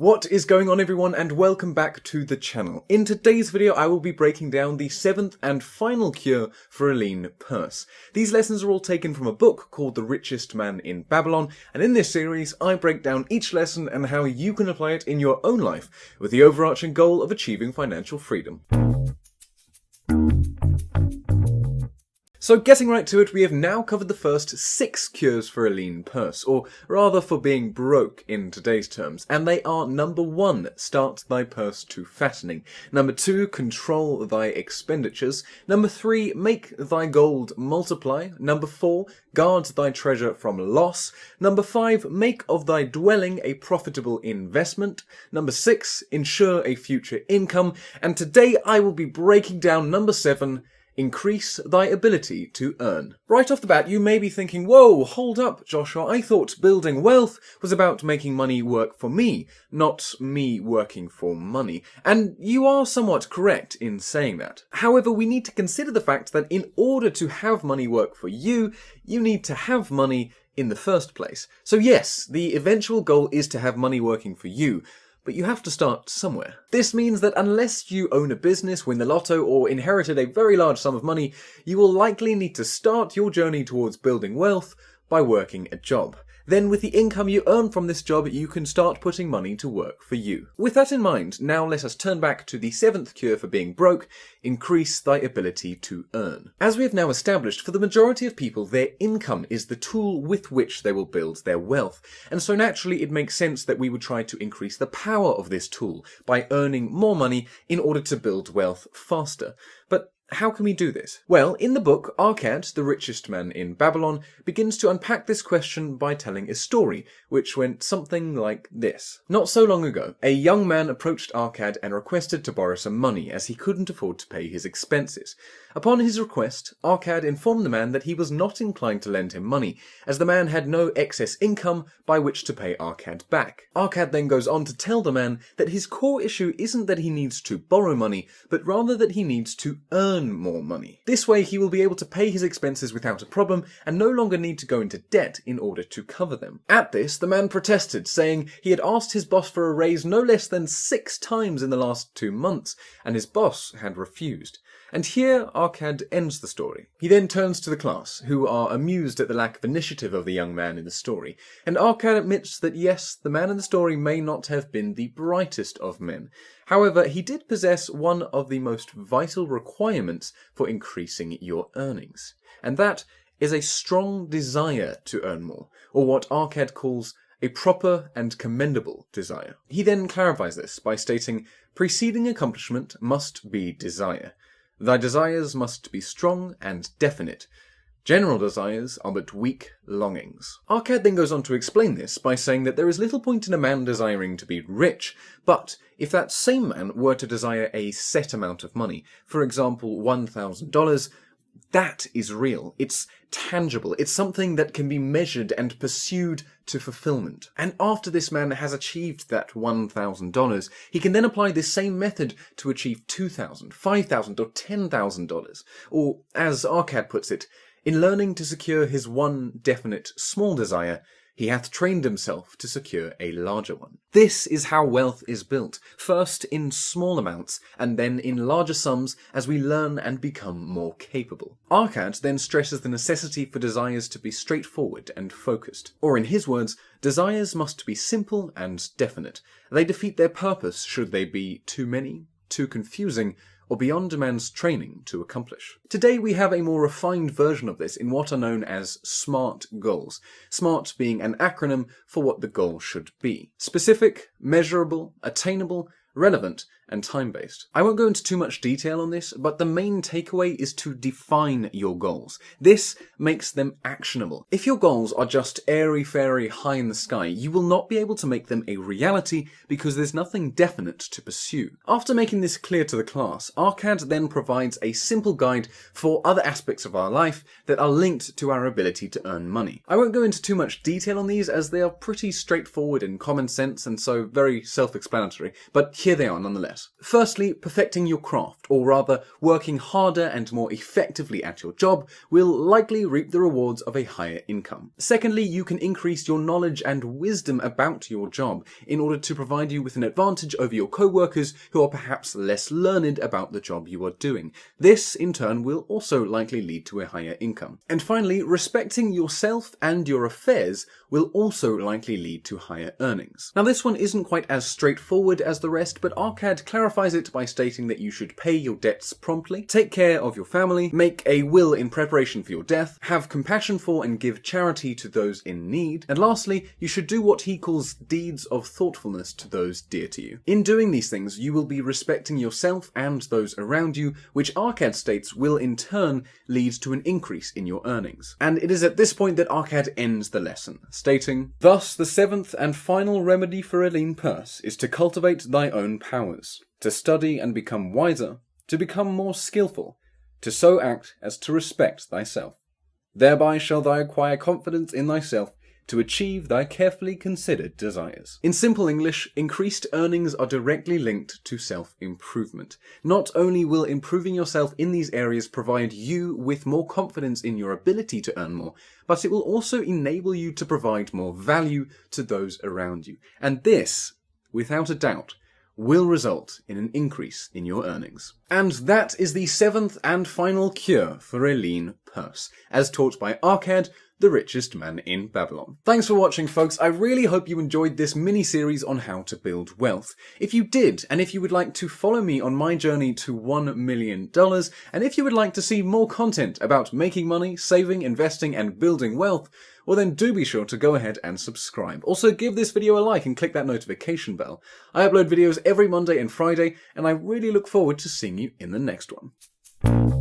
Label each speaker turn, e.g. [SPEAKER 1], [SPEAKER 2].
[SPEAKER 1] What is going on, everyone, and welcome back to the channel. In today's video I will be breaking down the 7th and final cure for a lean purse. These lessons are all taken from a book called The Richest Man in Babylon, and in this series I break down each lesson and how you can apply it in your own life with the overarching goal of achieving financial freedom. So getting right to it, we have now covered the first 6 cures for a lean purse, or rather for being broke in today's terms, and they are: number 1, start thy purse to fattening; number 2, control thy expenditures; number 3, make thy gold multiply; number 4, guard thy treasure from loss; number 5, make of thy dwelling a profitable investment; number 6, ensure a future income; and today I will be breaking down number 7, increase thy ability to earn. Right off the bat, you may be thinking, whoa, hold up, Joshua, I thought building wealth was about making money work for me, not me working for money. And you are somewhat correct in saying that. However, we need to consider the fact that in order to have money work for you, you need to have money in the first place. So yes, the eventual goal is to have money working for you, but you have to start somewhere. This means that unless you own a business, win the lotto, or inherited a very large sum of money, you will likely need to start your journey towards building wealth by working a job. Then with the income you earn from this job, you can start putting money to work for you. With that in mind, now let us turn back to the 7th cure for being broke: increase thy ability to earn. As we have now established, for the majority of people, their income is the tool with which they will build their wealth. And so naturally it makes sense that we would try to increase the power of this tool by earning more money in order to build wealth faster. But how can we do this? Well, in the book, Arcad, the richest man in Babylon, begins to unpack this question by telling a story, which went something like this. Not so long ago, a young man approached Arcad and requested to borrow some money, as he couldn't afford to pay his expenses. Upon his request, Arcad informed the man that he was not inclined to lend him money, as the man had no excess income by which to pay Arcad back. Arcad then goes on to tell the man that his core issue isn't that he needs to borrow money, but rather that he needs to earn more money. This way he will be able to pay his expenses without a problem and no longer need to go into debt in order to cover them. At this, the man protested, saying he had asked his boss for a raise no less than 6 times in the last 2 months, and his boss had refused. And here Arcad ends the story. He then turns to the class, who are amused at the lack of initiative of the young man in the story, and Arcad admits that yes, the man in the story may not have been the brightest of men. However, he did possess one of the most vital requirements for increasing your earnings, and that is a strong desire to earn more, or what Arcad calls a proper and commendable desire. He then clarifies this by stating, preceding accomplishment must be desire. Thy desires must be strong and definite. General desires are but weak longings. Arcad then goes on to explain this by saying that there is little point in a man desiring to be rich, but if that same man were to desire a set amount of money, for example $1,000, that is real. It's tangible. It's something that can be measured and pursued to fulfillment. And after this man has achieved that $1,000, he can then apply this same method to achieve $2,000, $5,000, or $10,000. Or, as Arcad puts it, in learning to secure his one definite small desire, he hath trained himself to secure a larger one. This is how wealth is built, first in small amounts, and then in larger sums as we learn and become more capable. Arcad then stresses the necessity for desires to be straightforward and focused. Or in his words, desires must be simple and definite. They defeat their purpose should they be too many, too confusing, or beyond a man's training to accomplish. Today we have a more refined version of this in what are known as SMART goals. SMART being an acronym for what the goal should be: specific, measurable, attainable, relevant, and time-based. I won't go into too much detail on this, but the main takeaway is to define your goals. This makes them actionable. If your goals are just airy-fairy high in the sky, you will not be able to make them a reality because there's nothing definite to pursue. After making this clear to the class, Arcad then provides a simple guide for other aspects of our life that are linked to our ability to earn money. I won't go into too much detail on these as they are pretty straightforward and common sense and so very self-explanatory, but here they are nonetheless. success. Firstly, perfecting your craft, or rather working harder and more effectively at your job, will likely reap the rewards of a higher income. Secondly, you can increase your knowledge and wisdom about your job in order to provide you with an advantage over your co-workers who are perhaps less learned about the job you are doing. This, in turn, will also likely lead to a higher income. And finally, respecting yourself and your affairs will also likely lead to higher earnings. Now, this one isn't quite as straightforward as the rest, but Arcad clarifies it by stating that you should pay your debts promptly, take care of your family, make a will in preparation for your death, have compassion for and give charity to those in need, and lastly, you should do what he calls deeds of thoughtfulness to those dear to you. In doing these things, you will be respecting yourself and those around you, which Arcad states will in turn lead to an increase in your earnings. And it is at this point that Arcad ends the lesson, stating, "Thus, the seventh and final remedy for a lean purse is to cultivate thy own powers, to study and become wiser, to become more skillful, to so act as to respect thyself. Thereby shall thou acquire confidence in thyself, to achieve thy carefully considered desires." In simple English, increased earnings are directly linked to self-improvement. Not only will improving yourself in these areas provide you with more confidence in your ability to earn more, but it will also enable you to provide more value to those around you. And this, without a doubt, will result in an increase in your earnings. And that is the seventh and final cure for a lean purse, as taught by Arcad, the richest man in Babylon. Thanks for watching, folks. I really hope you enjoyed this mini-series on how to build wealth. If you did, and if you would like to follow me on my journey to $1 million, and if you would like to see more content about making money, saving, investing, and building wealth, well then do be sure to go ahead and subscribe. Also give this video a like and click that notification bell. I upload videos every Monday and Friday, and I really look forward to seeing you in the next one.